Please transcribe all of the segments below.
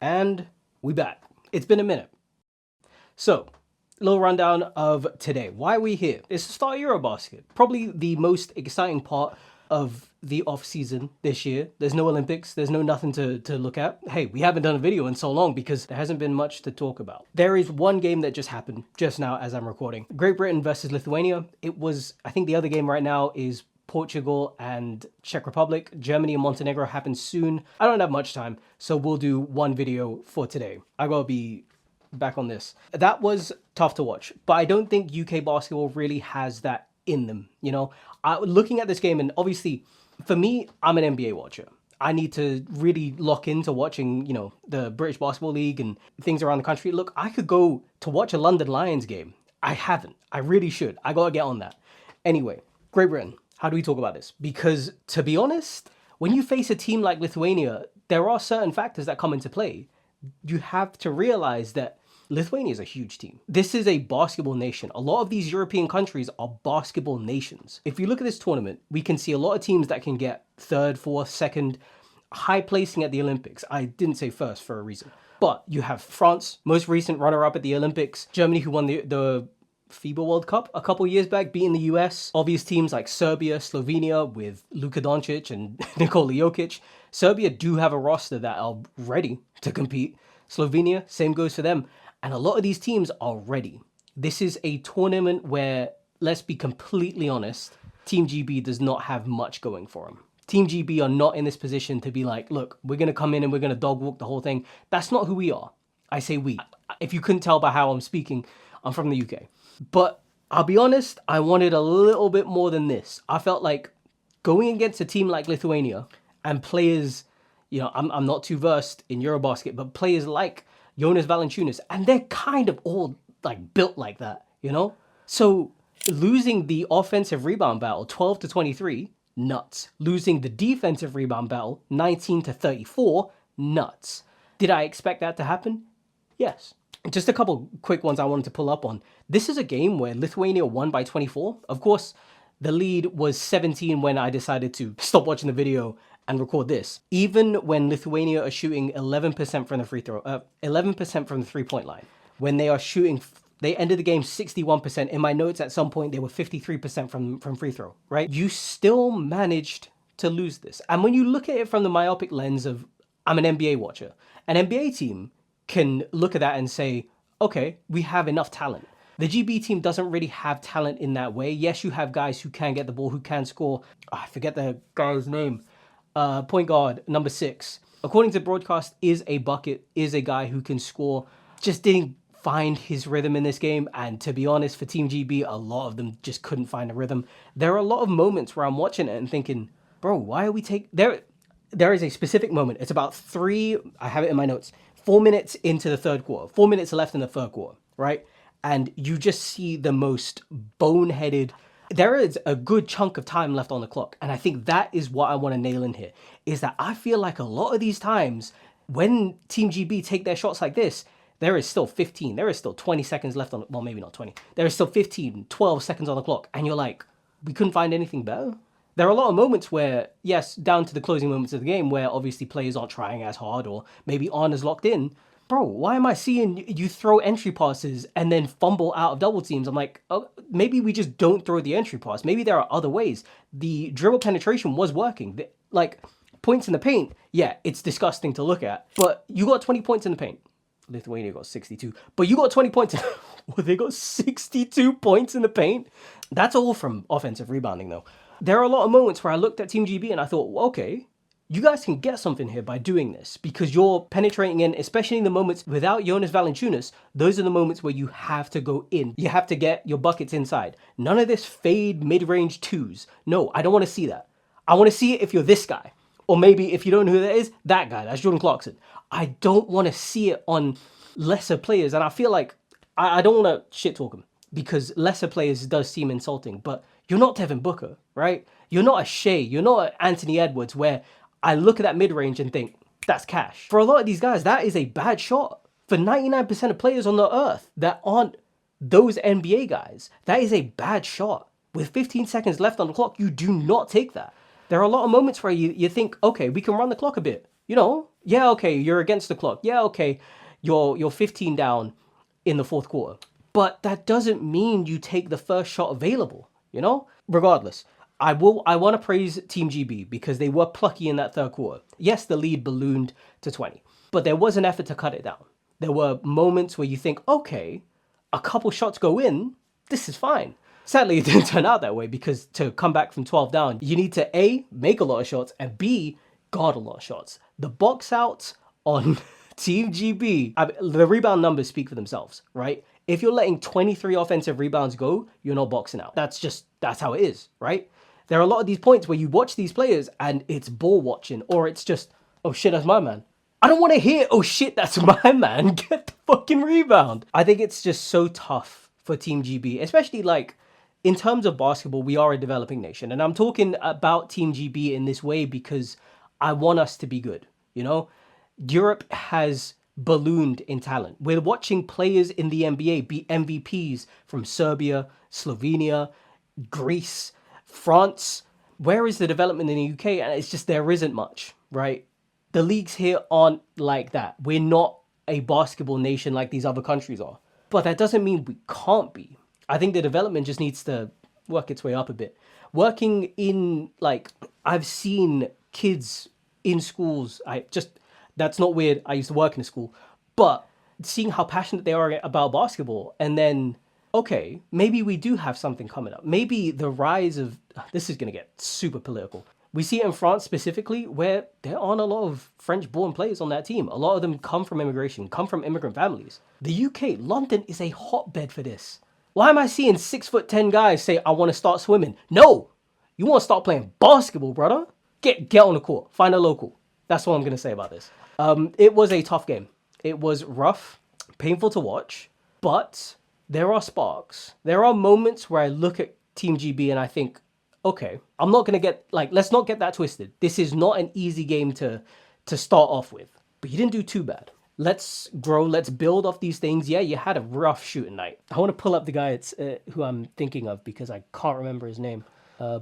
And we back. It's been a minute. So, little rundown of today. Why are we here? It's the start of Eurobasket. Probably the most exciting part of the off season this year. There's no Olympics. There's no nothing to look at. Hey, we haven't done a video in so long because there hasn't been much to talk about. There is one game that just happened just now as I'm recording. Great Britain versus Lithuania. It was, I think the other game right now is Portugal and Czech Republic. Germany and Montenegro happens soon. I don't have much time, so we'll do one video for today. I gotta be back on this. That was tough to watch, but I don't think UK basketball really has that in them, you know? Looking at this game, and obviously, for me, I'm an NBA watcher. I need to really lock into watching, you know, the British Basketball League and things around the country. Look, I could go to watch a London Lions game. I haven't. I really should. I gotta get on that. Anyway, Great Britain. How do we talk about this? Because, to be honest, when you face a team like Lithuania, there are certain factors that come into play. You have to realize that Lithuania is a huge team. This is a basketball nation. A lot of these European countries are basketball nations. If you look at this tournament, we can see a lot of teams that can get third, fourth, second, high placing at the Olympics. I didn't say first for a reason. But you have France, most recent runner-up at the Olympics. Germany, who won the FIBA World Cup a couple years back, beating the US. Obvious teams like Serbia, Slovenia with Luka Doncic and Nikola Jokic. Serbia do have a roster that are ready to compete. Slovenia, same goes for them. And a lot of these teams are ready. This is a tournament where, let's be completely honest, Team GB does not have much going for them. Team GB are not in this position to be like, look, we're going to come in and we're going to dog walk the whole thing. That's not who we are. I say we. If you couldn't tell by how I'm speaking, I'm from the UK. But I'll be honest, I wanted a little bit more than this. I felt like going against a team like Lithuania and players, you know, I'm not too versed in Eurobasket, but players like Jonas Valančiūnas, and they're kind of all like built like that, you know? So losing the offensive rebound battle 12-23, nuts. Losing the defensive rebound battle 19-34, nuts. Did I expect that to happen? Yes. Just a couple quick ones I wanted to pull up on. This is a game where Lithuania won by 24. Of course, the lead was 17 when I decided to stop watching the video and record this. Even when Lithuania are shooting 11% from the 11% from the three-point line, when they are shooting, they ended the game 61%. In my notes, at some point, they were 53% from free throw, right? You still managed to lose this. And when you look at it from the myopic lens of, I'm an NBA watcher, an NBA team can look at that and say, okay, we have enough talent. The GB team doesn't really have talent in that way. Yes, you have guys who can get the ball, who can score. I forget the guy's name. Point guard, number 6. According to broadcast, is a bucket, is a guy who can score. Just didn't find his rhythm in this game. And to be honest, for Team GB, a lot of them just couldn't find a rhythm. There are a lot of moments where I'm watching it and thinking, bro, why are we There is a specific moment. It's about I have it in my notes, 4 minutes into the third quarter. 4 minutes left in the third quarter, right? And you just see the most boneheaded. There is a good chunk of time left on the clock. And I think that is what I want to nail in here, is that I feel like a lot of these times when Team GB take their shots like this, there is still 15. There is still 20 seconds left on, well, maybe not 20. There is still 15, 12 seconds on the clock. And you're like, we couldn't find anything better. There are a lot of moments where, yes, down to the closing moments of the game where obviously players aren't trying as hard or maybe aren't as locked in. Bro, why am I seeing you throw entry passes and then fumble out of double teams? I'm like, oh, maybe we just don't throw the entry pass. Maybe there are other ways. The dribble penetration was working. Like, points in the paint, yeah, it's disgusting to look at. But you got 20 points in the paint. Lithuania got 62. But you got 20 points. Well, they got 62 points in the paint. That's all from offensive rebounding, though. There are a lot of moments where I looked at Team GB and I thought, well, okay, you guys can get something here by doing this because you're penetrating in, especially in the moments without Jonas Valančiūnas. Those are the moments where you have to go in. You have to get your buckets inside. None of this fade mid-range twos. No, I don't want to see that. I want to see it if you're this guy. Or maybe if you don't know who that is, that guy. That's Jordan Clarkson. I don't want to see it on lesser players. And I feel like I don't want to shit talk them because lesser players does seem insulting. But you're not Devin Booker, right? You're not a Shea. You're not an Anthony Edwards where I look at that mid-range and think, that's cash. For a lot of these guys, that is a bad shot. For 99% of players on the earth that aren't those NBA guys, that is a bad shot. With 15 seconds left on the clock, you do not take that. There are a lot of moments where you think, okay, we can run the clock a bit. You know, yeah, okay, you're against the clock. Yeah, okay, you're 15 down in the fourth quarter. But that doesn't mean you take the first shot available, you know? Regardless, I want to praise Team GB because they were plucky in that third quarter. Yes, the lead ballooned to 20, but there was an effort to cut it down. There were moments where you think, okay, a couple shots go in, this is fine. Sadly, it didn't turn out that way because to come back from 12 down, you need to A, make a lot of shots, and B, guard a lot of shots. The box outs on Team GB, the rebound numbers speak for themselves, right? If you're letting 23 offensive rebounds go, you're not boxing out. That's how it is, right? There are a lot of these points where you watch these players and it's ball watching, or it's just, oh shit, that's my man. I don't want to hear, oh shit, that's my man. Get the fucking rebound. I think it's just so tough for Team GB, especially like in terms of basketball, we are a developing nation. And I'm talking about Team GB in this way because I want us to be good, you know? Europe has ballooned in talent. We're watching players in the NBA be MVPs from Serbia, Slovenia, Greece, France. Where is the development in the UK? And it's just there isn't much, right? The leagues here aren't like that. We're not a basketball nation like these other countries are. But that doesn't mean we can't be. I think the development just needs to work its way up a bit. Working in, like, I've seen kids in schools. That's not weird. I used to work in a school. But seeing how passionate they are about basketball and then, okay, maybe we do have something coming up. Maybe the rise of, this is going to get super political. We see it in France specifically where there aren't a lot of French-born players on that team. A lot of them come from immigration, come from immigrant families. The UK, London is a hotbed for this. Why am I seeing 6'10" guys say, I want to start swimming? No, you want to start playing basketball, brother? Get on the court, find a local. That's what I'm going to say about this. It was a tough game. It was rough, painful to watch, but there are sparks. There are moments where I look at Team GB and I think, okay, I'm not going to get, like, let's not get that twisted. This is not an easy game to start off with, but you didn't do too bad. Let's grow. Let's build off these things. Yeah, you had a rough shooting night. I want to pull up the guy who I'm thinking of because I can't remember his name.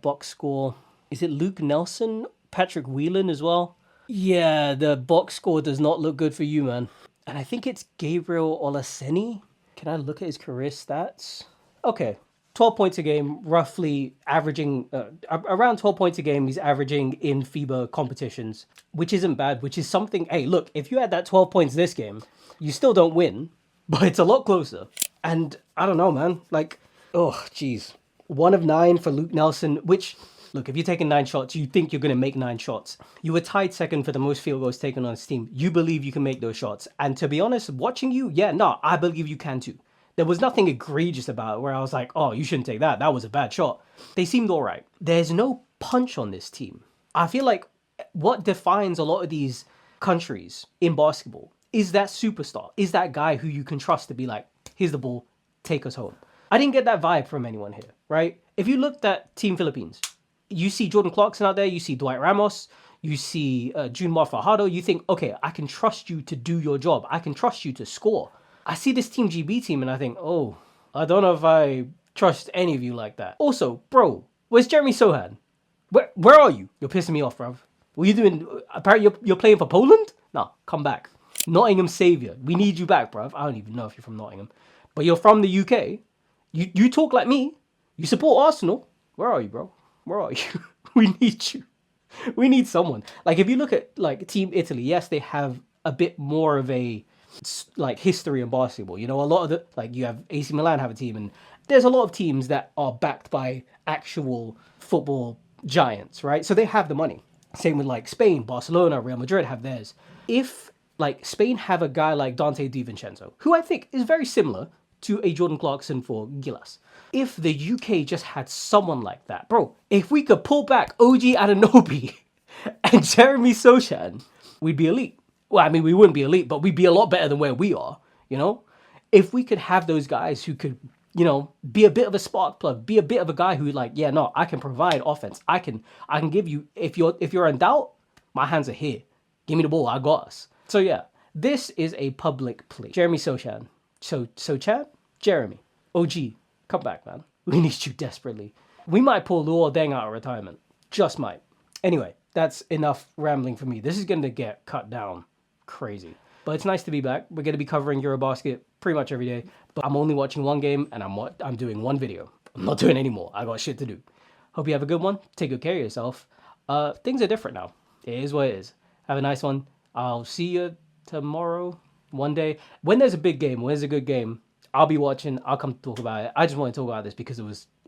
Box score. Is it Luke Nelson? Patrick Whelan as well? Yeah, the box score does not look good for you, man. And I think it's Gabriel Olaseni. Can I look at his career stats? Okay, 12 points a game, roughly averaging, around 12 points a game he's averaging in FIBA competitions, which isn't bad, which is something, hey, look, if you had that 12 points this game, you still don't win, but it's a lot closer. And I don't know, man, like, oh, geez. 1 of 9 for Luke Nelson, which, look, if you're taking 9 shots, you think you're going to make 9 shots. You were tied second for the most field goals taken on his team. You believe you can make those shots. And to be honest, watching you, yeah, no, I believe you can too. There was nothing egregious about it where I was like, oh, you shouldn't take that. That was a bad shot. They seemed all right. There's no punch on this team. I feel like what defines a lot of these countries in basketball is that superstar, is that guy who you can trust to be like, here's the ball, take us home. I didn't get that vibe from anyone here, right? If you looked at Team Philippines, you see Jordan Clarkson out there, you see Dwight Ramos, you see Junmar Fajardo, you think, okay, I can trust you to do your job. I can trust you to score. I see this Team GB team and I think, oh, I don't know if I trust any of you like that. Also, bro, where's Jeremy Sohan? Where are you? You're pissing me off, bruv. What are you doing? Apparently you're playing for Poland? No, come back. Nottingham Saviour. We need you back, bruv. I don't even know if you're from Nottingham. But you're from the UK. You talk like me. You support Arsenal. Where are you, bro? Where are you? We need you. We need someone. Like, if you look at, like, Team Italy, yes, they have a bit more of a, like, history in basketball. You know, a lot of the, like, you have AC Milan have a team, and there's a lot of teams that are backed by actual football giants, right? So they have the money. Same with, like, Spain, Barcelona, Real Madrid have theirs. If, like, Spain have a guy like Dante DiVincenzo, who I think is very similar to a Jordan Clarkson for Gilas. If the UK just had someone like that, bro, if we could pull back OG Anunoby and Jeremy Sochan, we'd be elite. Well, I mean, we wouldn't be elite, but we'd be a lot better than where we are, you know? If we could have those guys who could, you know, be a bit of a spark plug, be a bit of a guy who, like, yeah, no, I can provide offense. I can give you, if you're in doubt, my hands are here. Give me the ball, I got us. So yeah, this is a public plea. Jeremy Sochan. Sochan? Jeremy. OG, come back, man. We need you desperately. We might pull Luol Deng out of retirement. Just might. Anyway, that's enough rambling for me. This is going to get cut down crazy. But it's nice to be back. We're going to be covering Eurobasket pretty much every day. But I'm only watching one game and I'm doing one video. I'm not doing any more. I got shit to do. Hope you have a good one. Take good care of yourself. Things are different now. It is what it is. Have a nice one. I'll see you tomorrow, one day. When there's a big game, when there's a good game, I'll be watching. I'll come talk about it. I just want to talk about this because it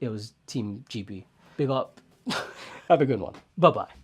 was Team GP. Big up. Have a good one. Bye-bye.